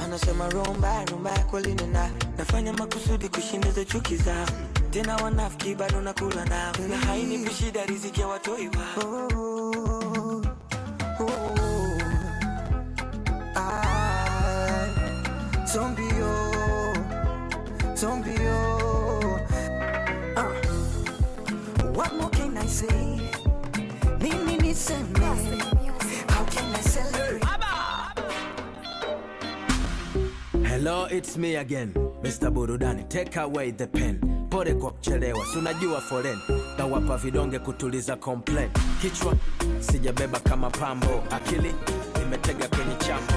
Anasema rumba kweli nina nafanya makusudi kushinda chuki zao. Tena wanafiki bado nakula nao. Na hainipi shida riziki ya watoi wao. Zombie. What more can I say? Nini niseme? How can I celebrate? Hello, it's me again, Mr. Burudani. Take away the pen. Pole kwa kuchelewa, si unajua foreign. Na wapa vidonge kutuliza complain. Kichwa sijabeba kama pambo, akili nimetega kwenye chambo.